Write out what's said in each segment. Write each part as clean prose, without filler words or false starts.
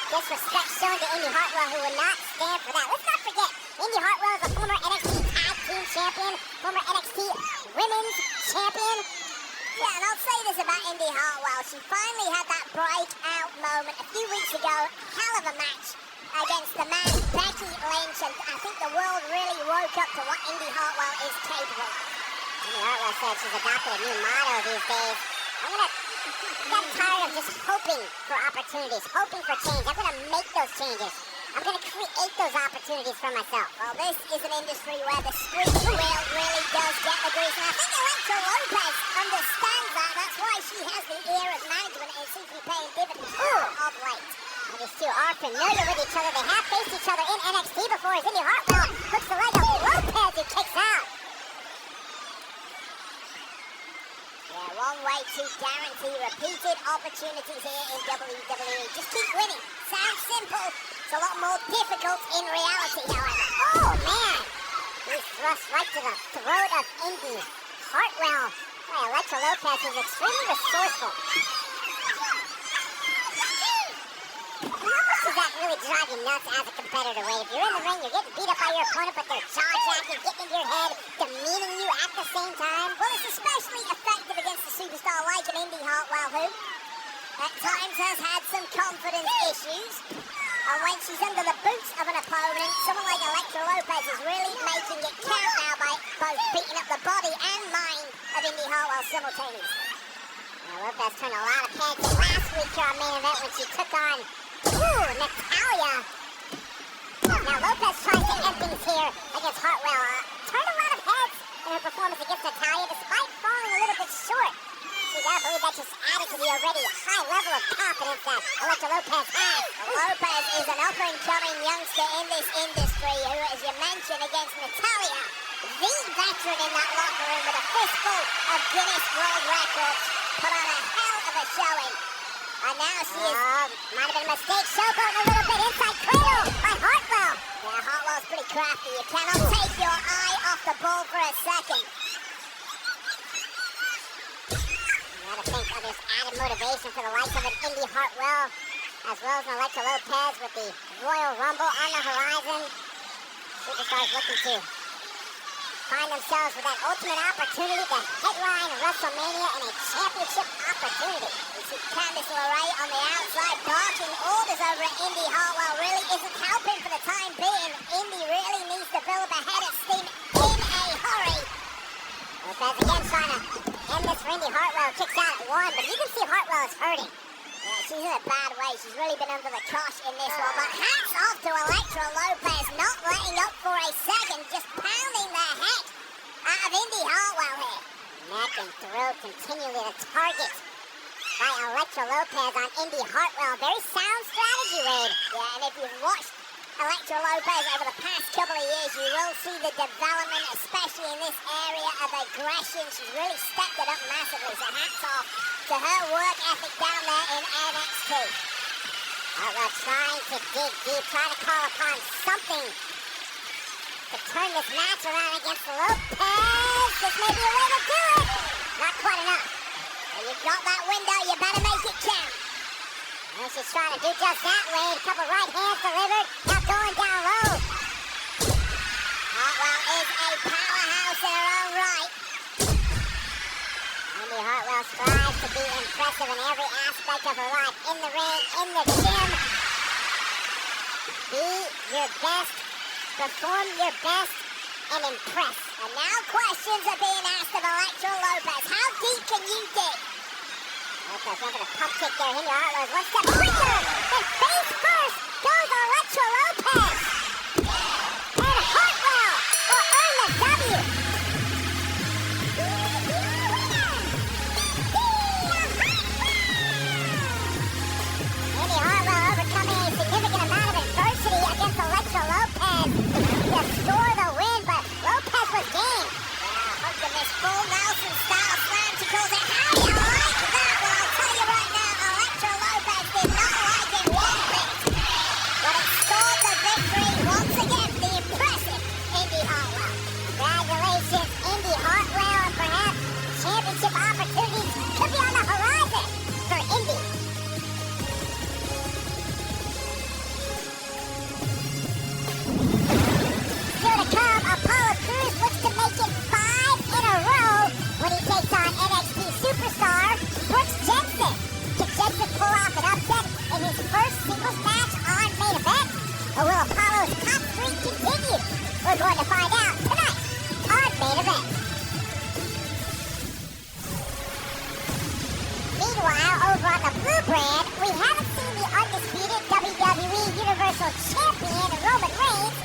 Disrespect shown to Indy Hartwell, who would not stand for that. Let's not forget, Indy Hartwell is a former NXT Tag Team Champion, former NXT Women's Champion. Yeah, and I'll say this about Indy Hartwell. She finally had that breakout moment a few weeks ago. Hell of a match against the man Becky Lynch, and I think the world really woke up to what Indy Hartwell is capable of. Indy Hartwell said she's adopted a new motto these days. I'm tired of just hoping for opportunities, hoping for change. I'm going to make those changes. I'm going to create those opportunities for myself. Well, this is an industry where the squeaky wheel really does get the grease. And I think Elektra Lopez understands that. That's why she has the ear of management and seems to be paying dividends of late. And these two are familiar with each other. They have faced each other in NXT before as Indy Hartwell hooks the leg of Lopez who kicks out. One way to guarantee repeated opportunities here in WWE. Just keep winning. Sounds simple. It's a lot more difficult in reality, however. Oh, man. He's thrust right to the throat of Indy Hartwell. Boy, Elektra Lopez is extremely resourceful. How much does that really drive you nuts as a competitor, Wade? If you're in the ring, you're getting beat up by your opponent, but they're jaw-jacking, getting into your head, demeaning you at the same time. Well, it's especially effective against a superstar like an Indy Hartwell, who at times has had some confidence issues. And when she's under the boots of an opponent, someone like Elektra Lopez is really making it count now by both beating up the body and mind of Indy Hartwell simultaneously. Now, Lopez turned a lot of heads last week here on Main Event when she took on Natalya. Now Lopez tries to end things here against Hartwell. Turned a lot of heads in that just added to the already high level of confidence that Elektra Lopez has. Lopez is an up-and-coming youngster in this industry who, as you mentioned, against Natalya, the veteran in that locker room with a fistful of Guinness World Records, put on a hell of a showing. And now she is... might have been a mistake. Showboat a little bit inside cradle by Hartwell. Yeah, Hartwell's pretty crafty. You cannot take your eye off the ball for a second. You gotta think of this added motivation for the likes of an Indy Hartwell, as well as an Elektra Lopez with the Royal Rumble on the horizon. Superstars looking to find themselves with that ultimate opportunity to headline WrestleMania and a championship opportunity. We see Candice LeRae on the outside barking orders over at Indy Hartwell. Really isn't helping for the time being. Indy really needs to build up a head of steam in a hurry. Lopez again trying to end this for Indy Hartwell. Kicks out at one, but you can see Hartwell is hurting. Yeah, she's in a bad way. She's really been under the cosh in this one. But hats off to Elektra Lopez, not letting up for a second, just pounding the heck out of Indy Hartwell here. Neck and throat continually the target by Elektra Lopez on Indy Hartwell. Very sound strategy, Wade. Yeah, and if you've watched Elektra Lopez over the past couple of years, you will see the development, especially in this area of aggression. She's really stepped it up massively, so hats off to her work ethic down there in NXT. Hartwell trying to dig deep, trying to call upon something to turn this match around against Lopez. This may be a way to do it. Not quite enough. Well, you've got that window, you better make it count. And she's trying to do just that, Wade. A couple right hands delivered. Now going down low. Hartwell is a powerhouse in her own right. Indy Hartwell strives to be impressive in every aspect of her life. In the ring, in the gym. Be your best. Perform your best and impress. And now questions are being asked of Elektra Lopez. How deep can you dig? Lopez went for the pump kick there. Indy Hartwell is one step quicker. And face first goes Elektra Lopez. And Hartwell will earn the W. Indy Hartwell overcoming a significant amount of adversity against Elektra Lopez to score the win, but Lopez was game. Yeah, hooked in this full Nelson style slam. She calls it, how do you like that? Well, I'll tell you right now, Elektra Lopez did not like it one bit. But it scored the victory once again for the impressive Indy Hartwell. Congratulations, Indy Hartwell, and perhaps championship opportunities could be on the horizon for Indy. Still to come, Apollo Crews looks to make it 5 in a row when he takes on NXT superstar Brooks Jensen. Can Jensen pull off an upset in his first singles match on Main Event? Or will Apollo's top streak continue? We're going to find out tonight on Main Event. Meanwhile, over on the Blue brand, we haven't seen the undisputed WWE Universal Champion Roman Reigns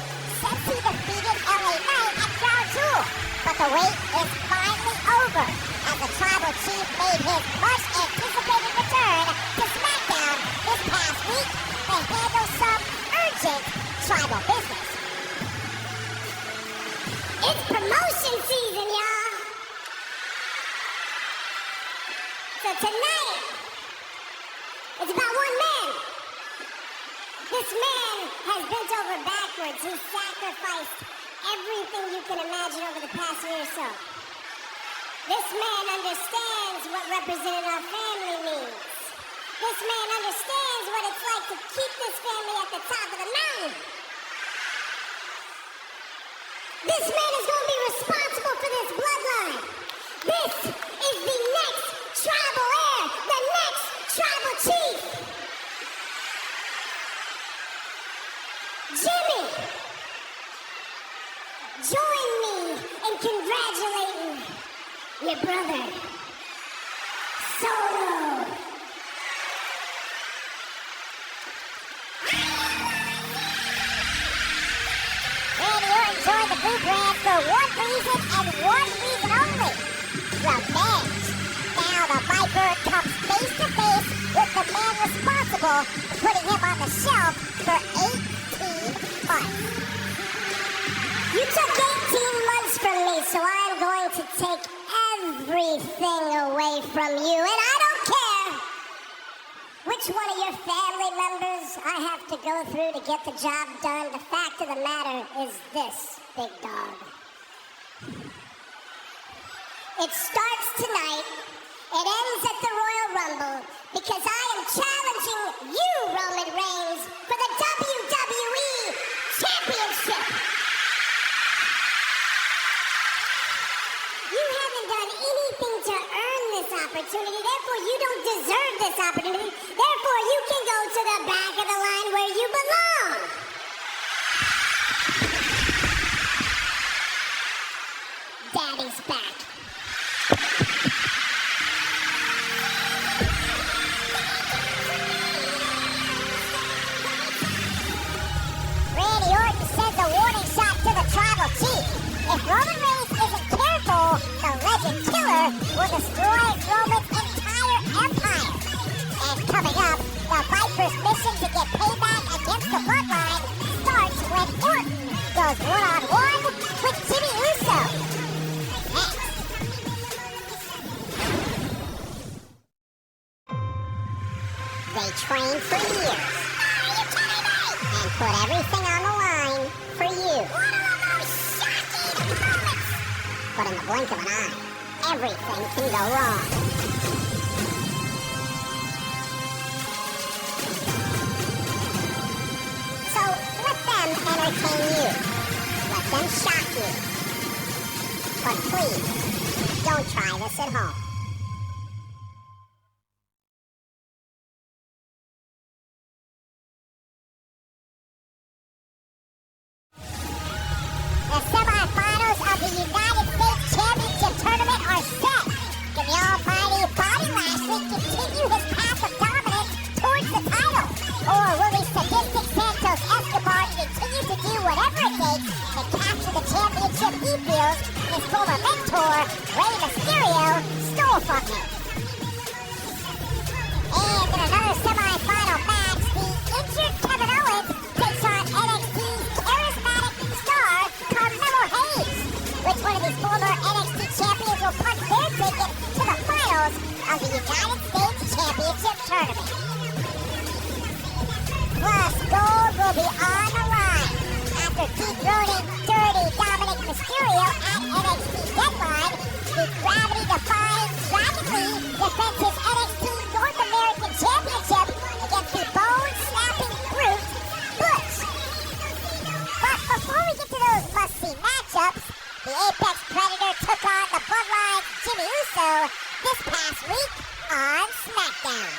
since he defeated LA Knight at Crown Jewel. But the wait is finally over as the Tribal Chief made his much-anticipated return to SmackDown this past week to handle some urgent tribal business. It's promotion season, y'all! So tonight, it's about one man. This man has bent over backwards. He's sacrificed everything you can imagine over the past year or so. This man understands what representing our family means. This man understands what it's like to keep this family at the top of the mountain. This man is going to be responsible for this bloodline. This is the next tribal heir, the next tribal chief. Jimmy, join me in congratulating your brother, Solo. Randy Orton joined the Blue brand for one reason and one reason only: revenge. Now the Viper responsible for putting him on the shelf for 18 months. You took 18 months from me, so I'm going to take everything away from you, and I don't care which one of your family members I have to go through to get the job done. The fact of the matter is this, big dog. It starts tonight. It ends at the Royal Rumble because I am challenging you, Roman Reigns, for the WWE Championship. You haven't done anything to earn this opportunity, therefore you don't deserve this opportunity. Therefore, you can go to the back of the line where you belong. Daddy's back. Randy Orton sends a warning shot to the tribal chief. If Roman Reigns isn't careful, the Legend Killer will destroy Roman's entire empire. And coming up, the Viper's mission to get payback against the Bloodline starts when Orton goes one-on-one with Jimmy Uso. Next. They trained for years. Are you kidding me? And put everything on the line for you. One of the most shocking moments. But in the blink of an eye, everything can go wrong. So let them entertain you. Let them shock you. But please, don't try this at home. The semifinals of the United States Championship Tournament are set. Can the almighty Bobby Lashley continue his path of dominance towards the title? Or will the sadistic Santos Escobar continue to do whatever it takes to capture the championship he feels his former mentor, Rey Mysterio, stole from him? And in another semifinal match, the injured Kevin Owens takes on NXT's charismatic star, Carmelo Hayes. Which one of these former NXT champions will punch their ticket to the finals of the United States Championship Tournament? Plus, gold will be on the line after dethroning Dirty Dominic Mysterio at NXT Deadline. The gravity-defying Dragon Lee defends his NXT North American Championship against the bone-snapping brute, Butch. But before we get to those must-see matchups, the Apex Predator took on the Bloodline Jimmy Uso this past week on SmackDown.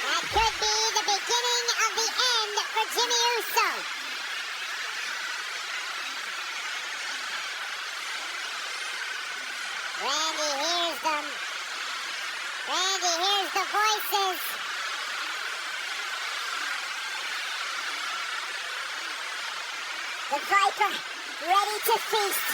That could be the beginning of the end for Jimmy Uso. Randy hears them. Randy hears the voices. The Viper ready to feast.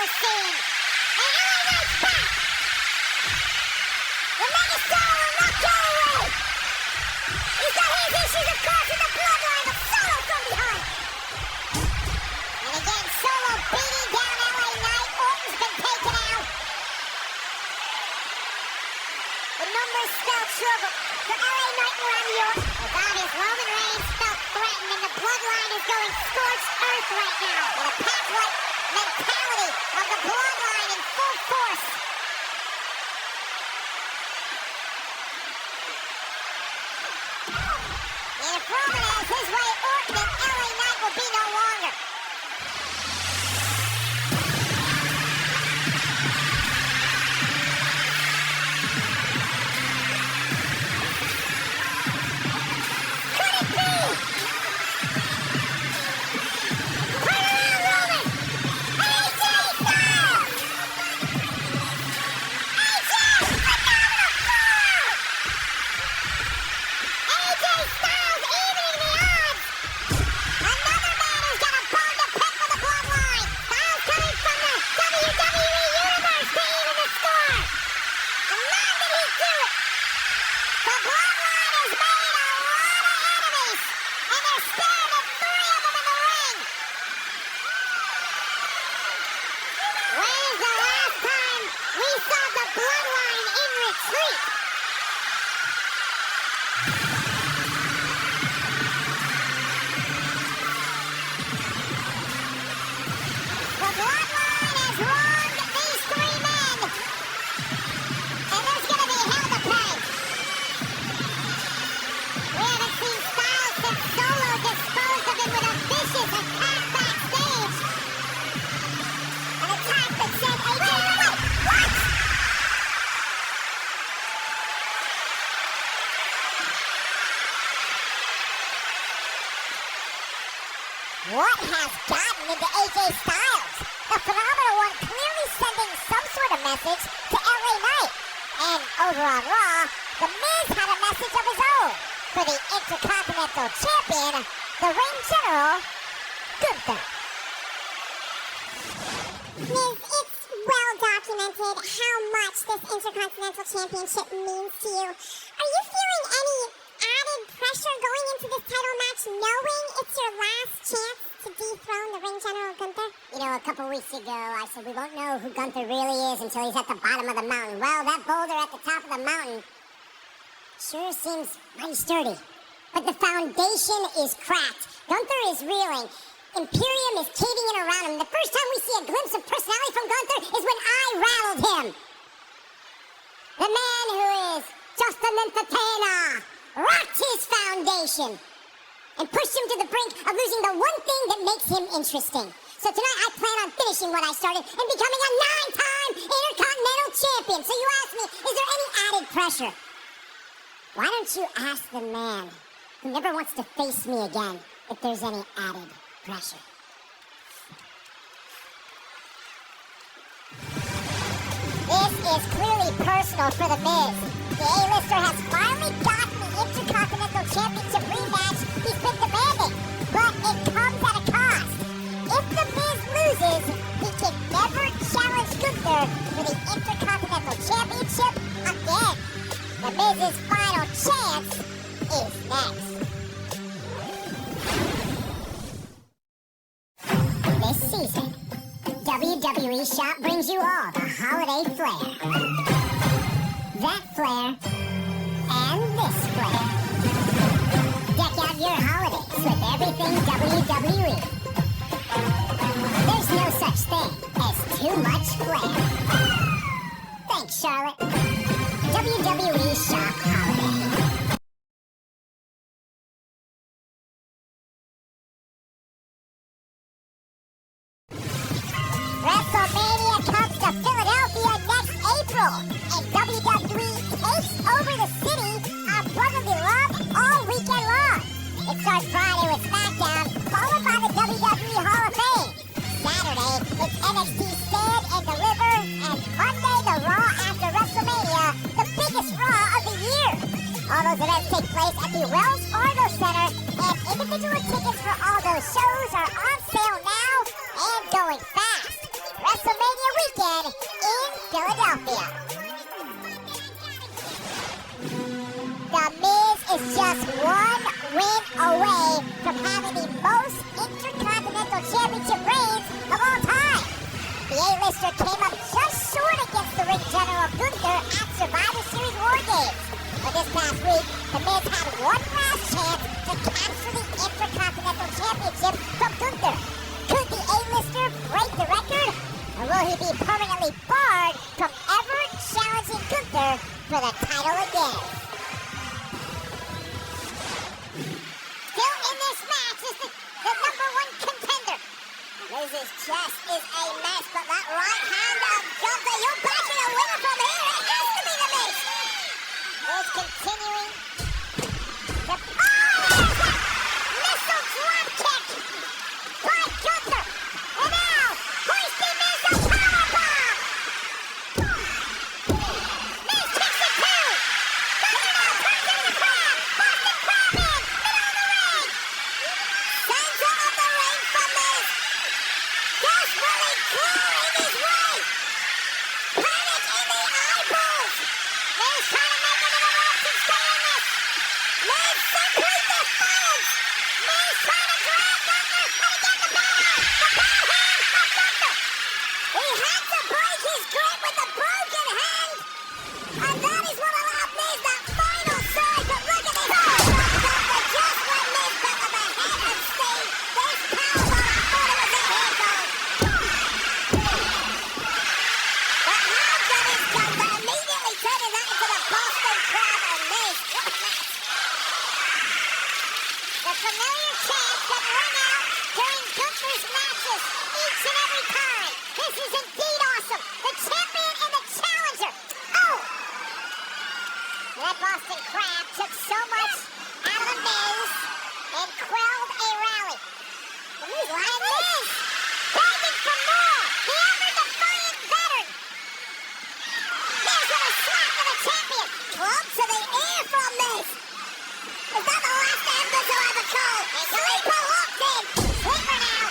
ever seen. And LA Knight's back. The megastar will not go away. He's got his issues, of course, with the bloodline, but Solo from behind. And again, Solo beating down LA Knight. Orton's been taken out. The numbers spell trouble for LA Knight and Randy Orton. Without his Roman Reigns felt threatened, and the bloodline is going scorched earth right now. With a pack-like mentality of the bloodline in full force. And if Roman has his way, Orton and LA Knight will be no longer. Could it be? Turn around, Roman! AJ Styles! AJ, phenomenal four! AJ Styles evening the odds. Another man who's got a bone to pick with the bloodline. Styles coming from the WWE Universe to even the score. And man, did he do it. The bloodline has made a lot of enemies, and they're spared of 3 of them in the ring. When's the last time we saw the bloodline in retreat? The bloodline has wronged these 3 men, and there's gonna be hell to pay. We haven't seen Styles since Solo disposed of him with a vicious attack backstage. An attack that sent AJ. Wait, what? What has gotten into AJ Styles? The phenomenal one clearly sending some sort of message to LA Knight. And over on Raw, The Miz had a message of his own for the Intercontinental Champion, the Ring General, Gunther. Miz, it's well documented how much this Intercontinental Championship means to you. Are you feeling any added pressure going into this title match, knowing it's your last chance to dethrone the Ring General Gunther? You know, a couple weeks ago, I said we won't know who Gunther really is until he's at the bottom of the mountain. Well, that boulder at the top of the mountain sure seems mighty sturdy. But the foundation is cracked. Gunther is reeling. Imperium is caving in around him. The first time we see a glimpse of personality from Gunther is when I rattled him. The man who is just an entertainer rocked his foundation and pushed him to the brink of losing the one thing that makes him interesting. So tonight I plan on finishing what I started and becoming a 9-time Intercontinental Champion. So you ask me, is there any added pressure? Why don't you ask the man who never wants to face me again if there's any added pressure? This is clearly personal for The Miz. The A-lister has finally gotten the Intercontinental Championship rematch he's been demanding, but it comes at a cost. If The Miz loses, he can never challenge Gunther for the Intercontinental Championship again. The Miz's final chance is next. This season, WWE Shop brings you all the holiday flair. That flair and this flair. Deck out your holidays with everything WWE. There's no such thing as too much flair. Thanks, Charlotte. WWE Shop Holiday. WrestleMania comes to Philadelphia next April, and WWE takes over the city of brotherly love all weekend long. It starts Friday with SmackDown, followed by the WWE Hall of Fame. Saturday, it's NXT Stand and Deliver, and Monday, the Raw after WrestleMania, the biggest Raw of the year. All those events take place at the Wells Fargo Center, and individual tickets for all those shows are on sale now and going fast. WrestleMania weekend in Philadelphia. The Miz is just one win away from having the most Intercontinental Championship reigns of all time. The A-lister came up just short against the ring general Gunther at Survivor Series War Games. But this past week, The Miz had one last chance to capture the Intercontinental Championship from Gunther. Could the A-lister break the record? Or will he be permanently barred from ever challenging Gunther for the title again? Still in this match is the number one contender. Miz's chest is a mess, but that right hand of Gunther, you're backing a winner from here. It has to be the Miz. Miz continuing to... Oh, there's that missile drop kick by Gunther. And now, hoisting Miz a powerbomb. Miz kicks it too. Gunther now turns into the crab. Boston Crab in, middle of the ring. Center of the ring from Miz. Desperately clawing his way. Panic in the eyeballs. Miz trying to make it to the ropes and stay in this. Miz simply defiant. Miz trying to drag Gunther. And again the bad hand of Gunther. He had to break his grip with the broken hand. And that is what allowed Miz that final surge. But look at this. Gunther just when Miz felt of the head and stayed. This powerbomb, I thought it was a head goal. But how good is Gunther immediately turning that into the Boston Crab and Miz? What a match. The familiar chants that ring out during Gunther's matches each and every time. This is indeed awesome. The champion and the challenger. Oh! That Boston Crab took so much out of the Miz and quelled a rally. The Miz lying Miz, begging for more. The ever-defiant veteran. Miz with a slap to the champion. Club to the ear from Miz. Is that the last Miz will ever call? Sleeper locked in. Sleeper now.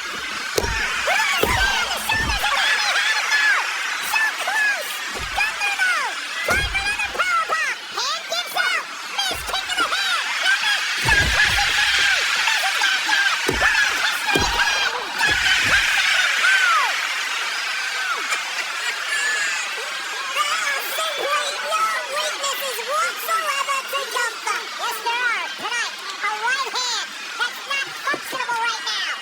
Look at the shoulders. The shoulders are down. He had him though. So close. Gunther though. Time for another powerbomb. Hand gives out. Miz kick in the head. Now Miz. Don't push it down. Miz is down there. What a history time. Gunther comes out and goes. There are simply no weaknesses whatsoever to Gunther. Yes, there are. Tonight, a right hand that's not functionable right now.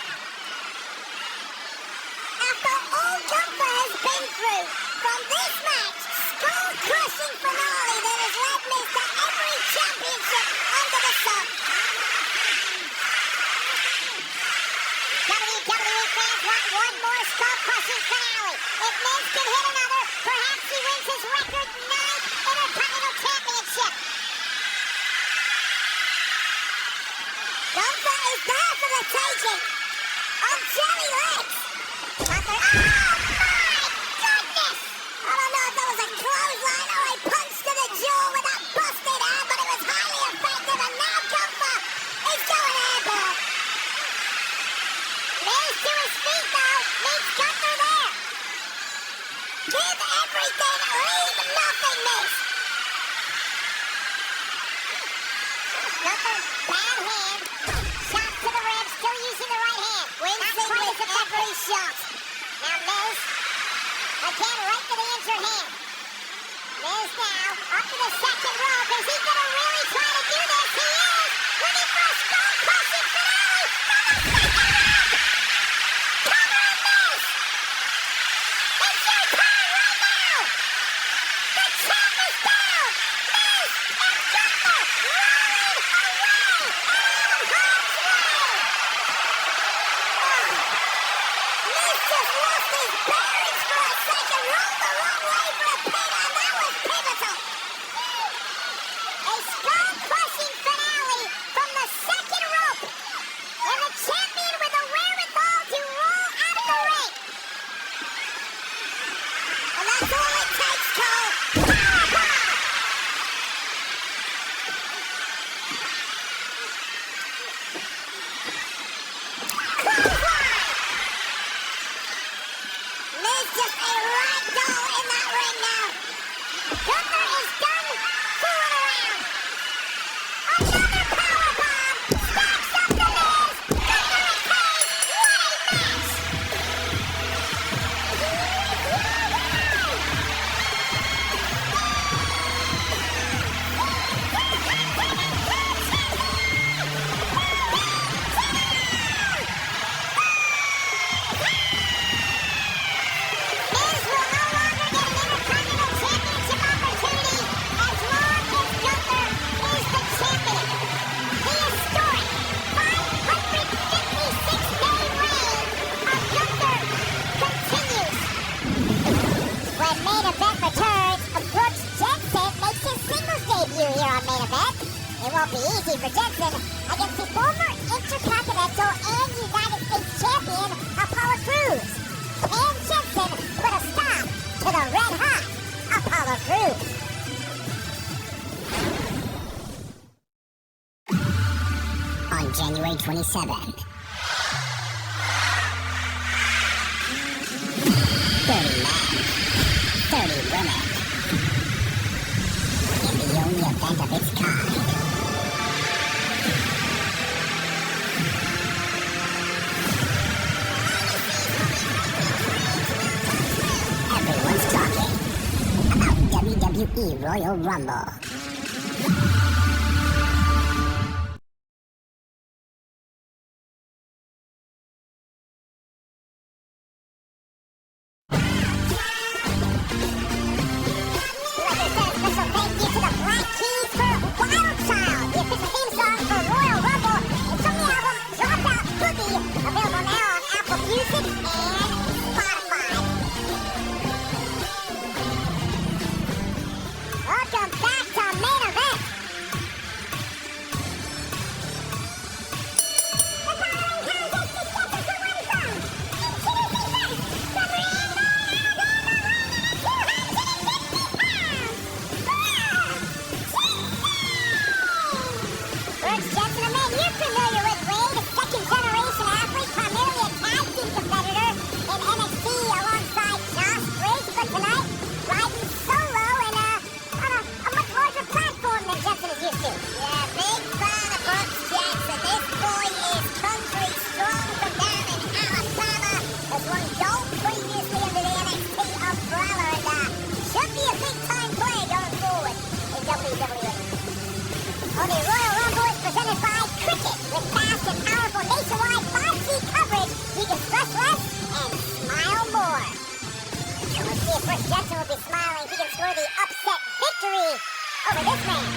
After all Gunther has been through, from this match, skull-crushing finale that has led Miz to every championship under the sun. WWE fans want one more skull-crushing finale. If Miz can hit another, perhaps he wins his record 9th Intercontinental Championship. Gunther is there for the taking. On jelly legs. Gunther. Oh my goodness! I don't know if that was a clothesline or a punch to the jaw with that busted arm, but it was highly effective. And now Gunther is going airborne. Miz to his feet though. Meets Gunther there. Give everything, leave nothing, Miz. Gunther, bad hand. Shot to the ribs, still using the right hand. Wincing with every shot. Now Miz, again right to the injured hand. Miz now, up to the second rope. Is he gonna really try to do this? He is! Looking for a skull-crushing finale from the second rope! Cover and Miz! It's your turn right now! The champ is down! Miz and Gunther rolling away out of harm's way! Miz just lost his bearings for a second, rolled the wrong way for a pin, and that was pivotal. A skull-crushing finale from the second is just a rag doll in that ring now. Gunther is done fooling around. Another powerbomb stacks up the Miz. Gunther and Cage, what a match! Miz will no longer get an Intercontinental Championship opportunity as long as Gunther is the champion. The historic 556-day reign of Gunther continues. When Main Event returns, Brooks Jensen makes his singles debut here on Main Event. It won't be easy for Jensen against the former Intercontinental and United States champion Apollo Crews. Can Jensen put a stop to the red-hot Apollo Crews? On January 27th, 30 men, 30 women, in the only event of its kind. Everyone's talking about WWE Royal Rumble. We'd like to send a special thank you to the Black Keys for Wild Child, the official theme song for Royal Rumble. It's from the album Dropout Boogie, available now on Apple Music and Spotify. Welcome back to Main Event. The following contest is scheduled to run from Infinity Fest, the Brand Brooks Jensen, a man you're familiar with, Wade, a second-generation athlete, primarily a tag team competitor in NXT alongside Josh Briggs, but tonight, riding solo and on a much larger platform than Jensen is used to. Yeah, big fan of Brooks Jensen. This boy is country strong from down in Alabama. Has won gold previously under the NXT umbrella and should be a big-time player going forward in WWE. Oh, the Royal Rumble is presented by Cricket with fast and powerful nationwide 5G coverage. You can stress less and smile more. And let's see if Brooks Jensen will be smiling. He can score the upset victory over this man.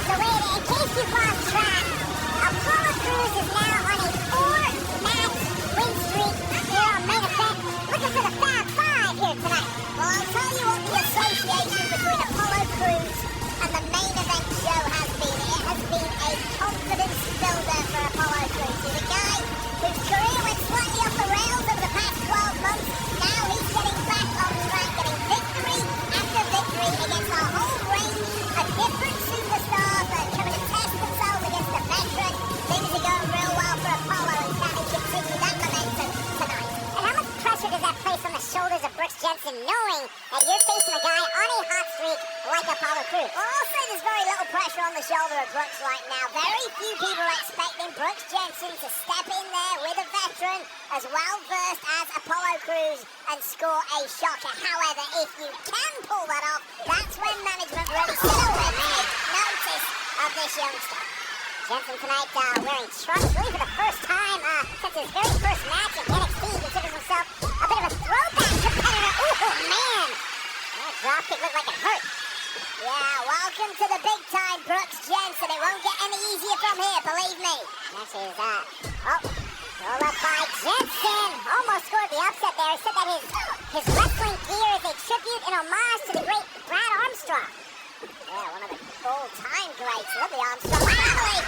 So wait, in case you've lost track, Apollo Crews is now on a 4-match win streak here on Main Event. Looking for the Fab Five here tonight. Well, I'll tell you what the association between Apollo Crews and the Main Event show has been. It has been a confidence builder for Apollo Crews. He's a guy whose career went slightly off the rails over the past 12 months. Now he's getting back on track, getting victory after victory against a whole range of different superstars that are coming to test themselves against the veteran. Things are going real well for Apollo, and can he continue that momentum tonight? And how much pressure does that place on the shoulders of Brooks Jensen, knowing that you're facing a guy on a hot streak like Apollo Crews? Well, I'll say there's very little pressure on the shoulder of Brooks right now. Very few people are expecting Brooks Jensen to step in there with a veteran as well-versed as Apollo Crews and score a shocker. However, if you can pull that off, that's when management really starts to take notice of this youngster. Jensen tonight wearing trunks really for the first time since his very first match in NXT. He considers himself a bit of a throwback competitor. Ooh, man! That dropkick looked like it hurt. Yeah, welcome to the big time, Brooks Jensen. It won't get any easier from here, believe me. That's his, roll up by Jensen. Almost scored the upset there. He said that his wrestling gear is a tribute and homage to the great Brad Armstrong. Yeah, one of the all-time greats. Love the Armstrong family.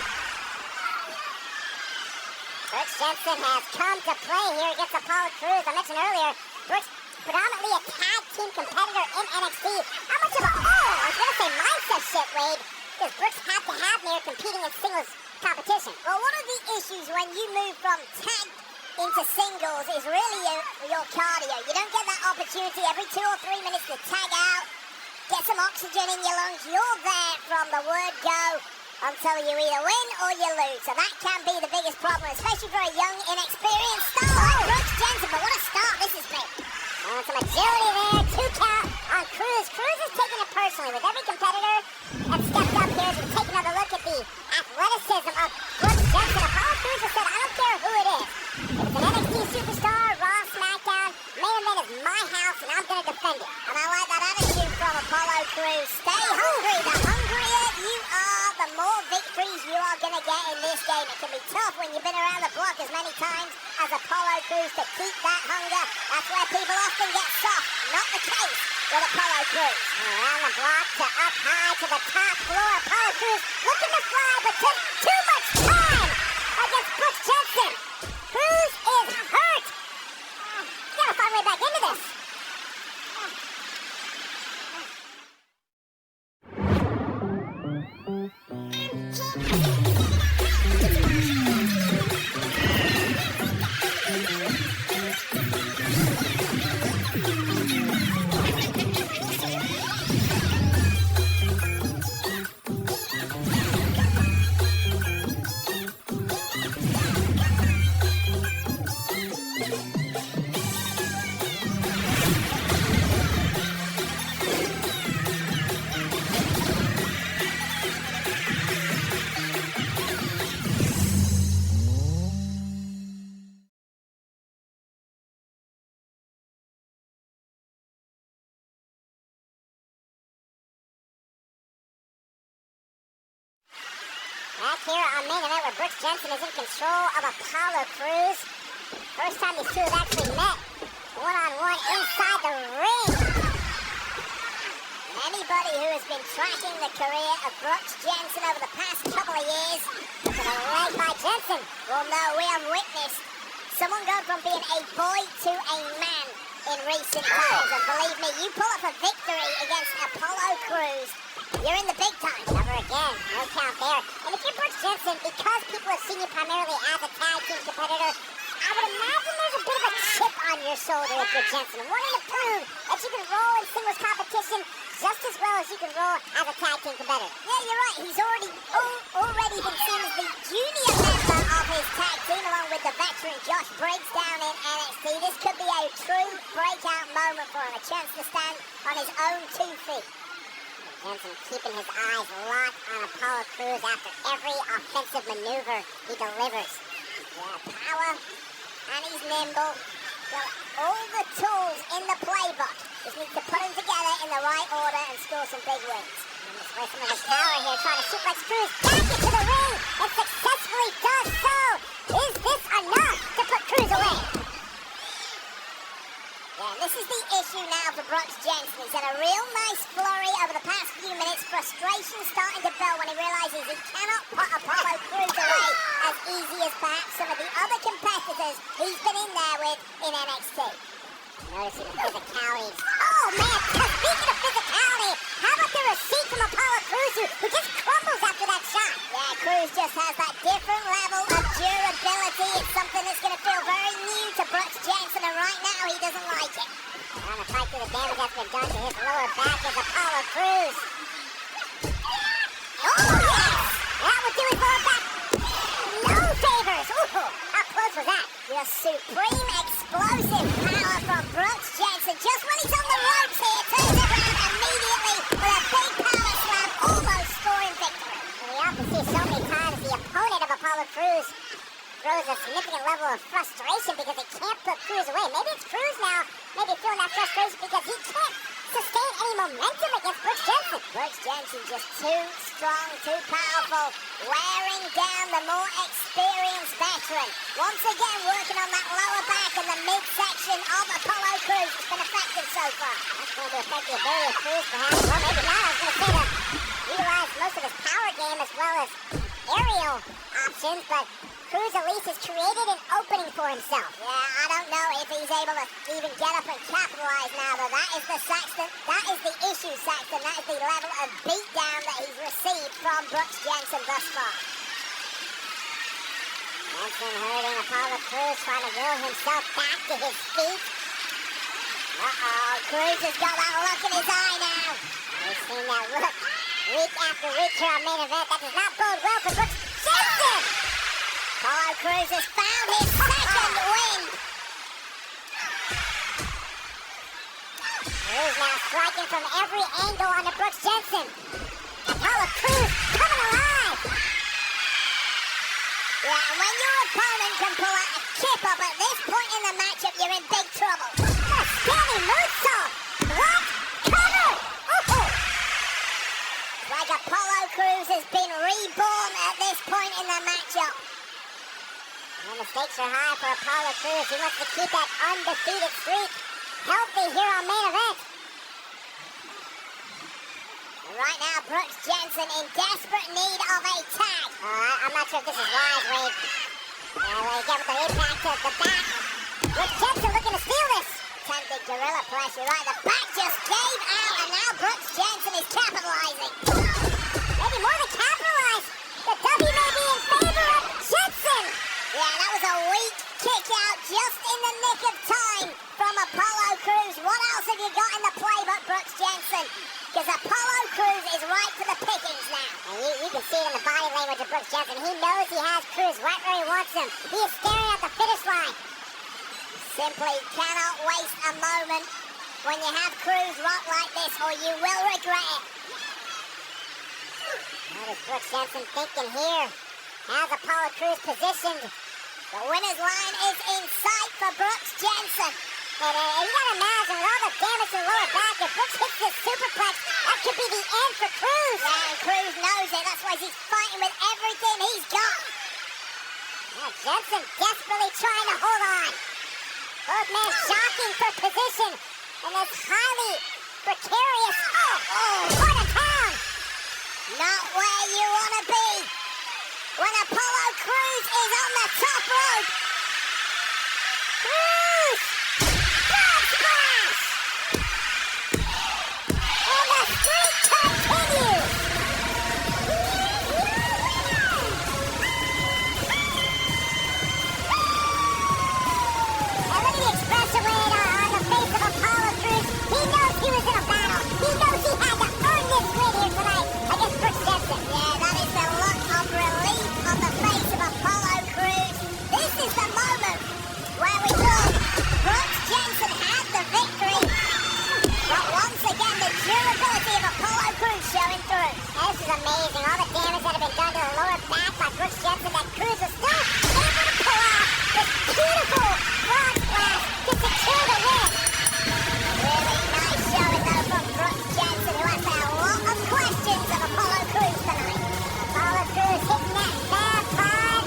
Brooks Jensen has come to play here against Apollo Crews. I mentioned earlier, Brooks predominantly a tag team competitor in NXT. How much of a, I was going to say mindset shift, Wade, because Brooks had to have me competing in singles competition. Well, one of the issues when you move from tag into singles is really your cardio. You don't get that opportunity every 2 or 3 minutes to tag out, get some oxygen in your lungs. You're there from the word go until you either win or you lose. So that can be the biggest problem, especially for a young, inexperienced star like Brooks Jensen. But what a start this has been. Some agility there, 2 count on Crews. Crews is taking it personally with every competitor that stepped up here. As we take another look at the athleticism of Brooks Jensen. Apollo Crews has said, I don't care who it is. If it's an NXT superstar, Raw, SmackDown, Main Event is my house and I'm going to defend it. And I like that attitude from Apollo Crews. Stay hungry. The hungrier you are, the more victories you are going to get in this game. It can be tough when you've been around the block as many times as Apollo Crews to keep that hunger. That's where people often get soft. Not the case with Apollo Crews. Around the block to up high to the top floor. Apollo Crews looking to fly, but took too much time against Brooks Jensen. Crews is hurt. You gotta find a way back into this. Back here on Main Event where Brooks Jensen is in control of Apollo Crews. First time these two have actually met one-on-one inside the ring. Anybody who has been tracking the career of Brooks Jensen over the past couple of years To the leg by Jensen. will know we have witnessed someone go from being a boy to a man in recent times. And believe me, you pull up a victory against Apollo Crews, you're in the big time. Never again. No count there. And if you're Brooks Jensen, because people have seen you primarily as a tag team competitor, I would imagine there's a bit of a chip on your shoulder if you're Jensen. Wanting to prove that you can roll in singles competition just as well as you can roll as a tag team competitor. Yeah, you're right. He's already been seen as the junior member of his tag team, along with the veteran Josh Briggs down in NXT. This could be a true breakout moment for him, a chance to stand on his own 2 feet. Jensen keeping his eyes locked on Apollo Crews after every offensive maneuver he delivers. Yeah, power, and he's nimble. Got all the tools in the playbook. Just needs to put them together in the right order and score some big wins. And display some of his power here, trying to suplex Crews back into the ring, and successfully does so. Is this enough to put Crews away? Yeah, this is the issue now for Brooks Jensen. He's had a real nice flurry over the past few minutes. Frustration starting to build when he realizes he cannot put Apollo Crews away as easy as perhaps some of the other competitors he's been in there with in NXT. Noticing the physicality. Oh man, speaking of physicality, how about the receipt from Apollo Crews who just crumbles after that shot? Yeah, Crews just has that different level of durability. It's something that's going to feel very new to Brooks Jensen, and right now he doesn't like it. Trying to fight through the damage that's been done to his lower back is Apollo Crews. Oh yes! That would do his lower back. No favors. Ooh, how close was that? Just supreme explosive power from Brooks Jensen. Just when he's on the ropes here, turns it around immediately with a big power slam, almost scoring victory. And we often see so many times the opponent of Apollo Crews throws a significant level of frustration because he can't put Crews away. Maybe it's Crews now, maybe feeling that frustration because he can't sustain any momentum against Brooks Jensen. Brooks Jensen just too strong, too powerful, wearing down the more experienced veteran. Once again, working on that lower back and the midsection of Apollo Crews. It's been effective so far. That's going to affect the ability of Crews perhaps. Well, maybe not. I was going to say that utilize most of his power game as well as aerial options, but Cruz at least has created an opening for himself. Yeah, I don't know if he's able to even get up and capitalize now, though. That is the Saxton. That is the issue, Saxton. That is the level of beatdown that he's received from Brooks Jensen thus far. Jensen hurting Apollo Cruz, trying to will himself back to his feet. Cruz has got that look in his eye now. We've seen that look week after week here on Main Event. That does not bode well for Brooks Jensen. Apollo Cruz has found his second win. Cruz now striking from every angle on the Brooks Jensen. Apollo Cruz coming alive. Yeah, and when your opponent can pull out a chip up at this point in the matchup, you're in big trouble. A standing moonsault. What? Cover. Oh. Like Apollo Cruz has been reborn at this point in the matchup. And the stakes are high for Apollo Cruz. He wants to keep that undefeated streak healthy here on Main Event. And right now, Brooks Jensen in desperate need of a tag. I'm not sure if this is wise, Wade. Again with the impact to the back. Brooks Jensen looking to steal this. Attempted gorilla pressure, right? The back just gave out, and now Brooks Jensen is capitalizing. Maybe more than capitalize. The W may be in favor of Jensen. Yeah, that was a weak kick out just in the nick of time from Apollo Cruz. What else have you got in the playbook, Brooks Jensen? Because Apollo Cruz is right for the pickings now. And you can see it in the body language of Brooks Jensen. He knows he has Cruz right where he wants him. He is staring at the finish line. Simply cannot waste a moment when you have Cruz rock like this, or you will regret it. What is Brooks Jensen thinking here? How's Apollo Cruz positioned? The winner's line is in sight for Brooks Jensen. And you gotta imagine, with all the damage to the lower back, if Brooks hits this superplex, that could be the end for Cruz. Yeah, and Cruz knows it. That's why he's fighting with everything he's got. Now Jensen desperately trying to hold on. Both men jockeying for position in this highly precarious part of town. Not where you want to be when Apollo Cruz is on the top rope. Cruz! Frog splash! And the streak continues! And look at the expression on the face of Apollo Cruz. He knows he was in a battle. He knows he had to earn this win here tonight against Brooks Jensen. Yeah, that is the look of relief on the face of Apollo Cruz. This is the moment where we thought Brooks Jensen had the victory. But once again, the durability of Apollo Cruz showing through. This is amazing. All the damage that had been done to the lower back by Brooks Jensen, that Cruz was still able to pull off this beautiful frog splash to secure the win. Really nice showing though from Brooks Jensen, who has a lot of questions of Apollo Cruz tonight. Apollo Cruz hitting that bad pod.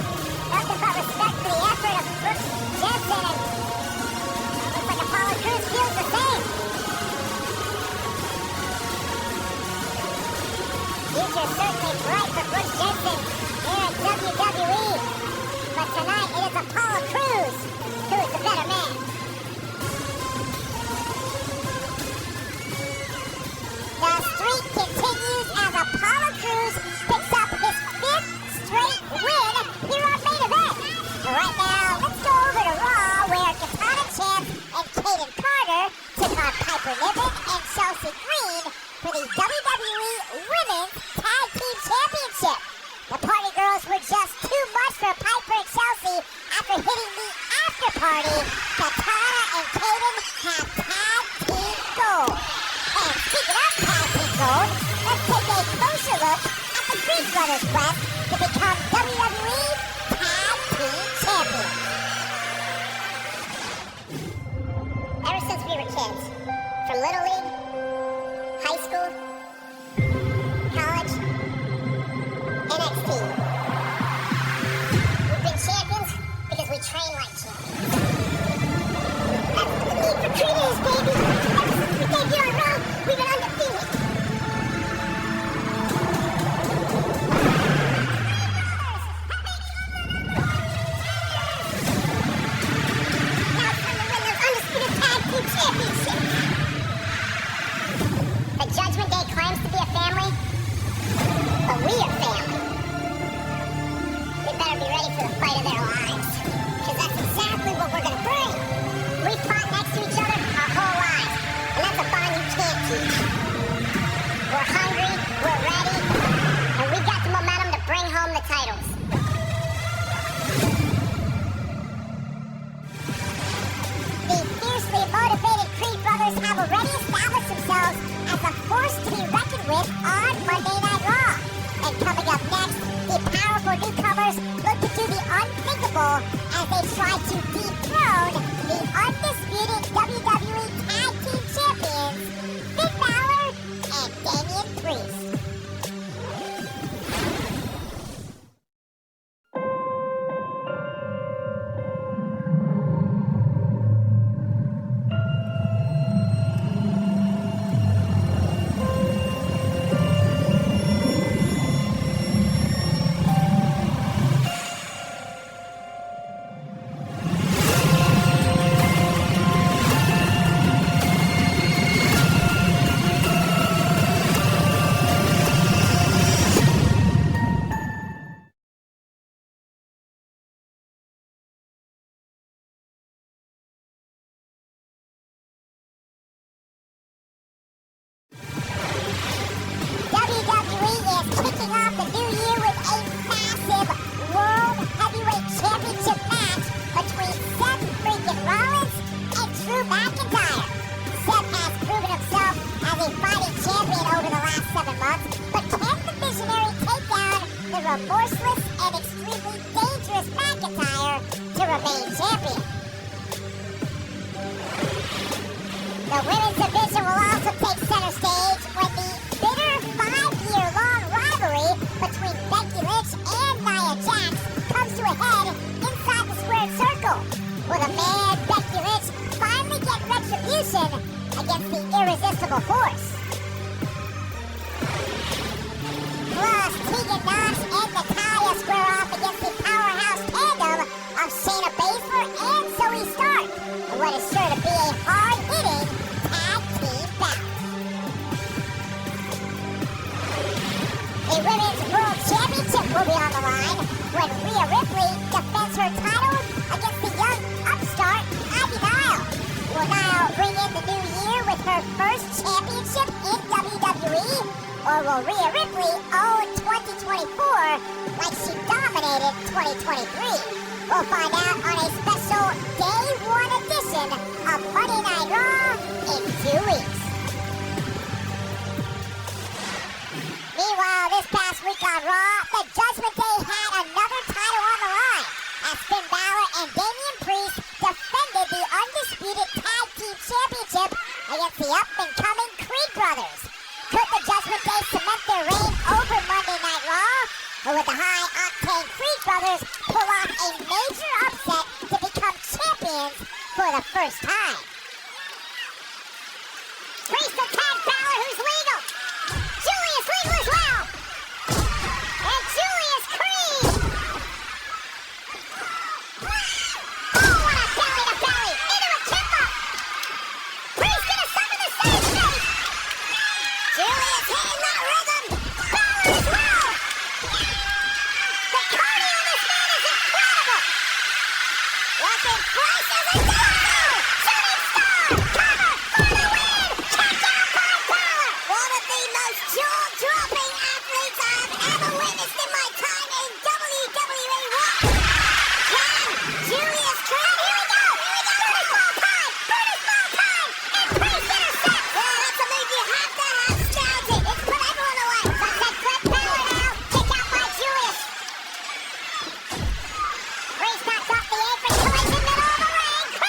Nothing but respect for the effort of Brooks Jensen. And it looks like Apollo Cruz feels the same. Future certainly bright for Brooks Jensen here at WWE. But tonight it is Apollo Cruz who is the better man. The streak continues as Apollo Cruz picks up his 5th straight win here on Main Event. Right now, let's go over to Raw, where Katana Champ and Kaden Carter took on Piper Niven and Chelsea Green for the WWE Women's Tag Team Championship. The Party Girls were just too much for Piper and Chelsea after hitting the after party. Katana and Kaden have tag team gold. And speaking of tag team gold, let's take a closer look at the Creed Brothers' quest to become WWE Tag Team Champions. Ever since we were kids, from Little League, high school, college, NXT, we've been champions because we train like champions. That's what the need for Creed is, baby. Ever since we debuted on Raw, we've been undefeated. with on Monday Night Raw. And coming up next, the powerful newcomers look to do the unthinkable as they try to dethrone the undisputed WWE Tag Team Champions, Finn Balor and Damian Priest. WWE is kicking off the new year with a massive World Heavyweight Championship match between Seth freaking Rollins and Drew McIntyre. Seth has proven himself as a fighting champion over the last 7 months, but can the visionary take down the remorseless and extremely dangerous McIntyre to remain champion? The women's division will also take center stage when the bitter 5-year-long rivalry between Becky Lynch and Nia Jax comes to a head inside the squared circle. Will the man Becky Lynch finally get retribution against the irresistible force? Plus, Tegan Knox and Natalya square off against the powerhouse tandem of Shayna Baszler and Zoe Stark, in what is sure to be a hard-hitting tag team bout. A Women's World Championship will be on the line when Rhea Ripley defends her title against the young upstart Ivy Nile. Will Nile bring in the new year with her first championship in WWE? Or will Rhea Ripley own 2024 like she dominated 2023? We'll find out on a special Day 1 edition of Monday Night Raw in 2 weeks. Meanwhile, this past week on Raw, the Judgment Day had another title on the line as Finn Balor and Damian Priest defended the undisputed Tag Team Championship against the up-and-coming Creed brothers. Could the Judgment Day cement their reign over Monday Night Raw? Or would the high-octane Creed brothers pull off a major upset to become champions for the first time? Priest attacked Balor, who's legal. Julius legal as well. And Julius Creed. Oh, what a belly-to-belly. Into a kick-up. Priest gonna summon the same face. Julius hitting that rhythm. Balor as well. The cardio on this man is incredible. Watching Priest as a double. Shooting star. Cover for the win. Check out by Balor. One of the most jaw-dropping athletes I've ever witnessed in my time in WWE. Can Julius Creed? Here we go. Brutus ball time. Brutus ball time. And Priest intercepts. Yeah, that's a move you have to have scouted. It's put everyone away. Sunset flip Balor now. Kick out by Julius. Priest knocks off the apron. Collision middle of the ring.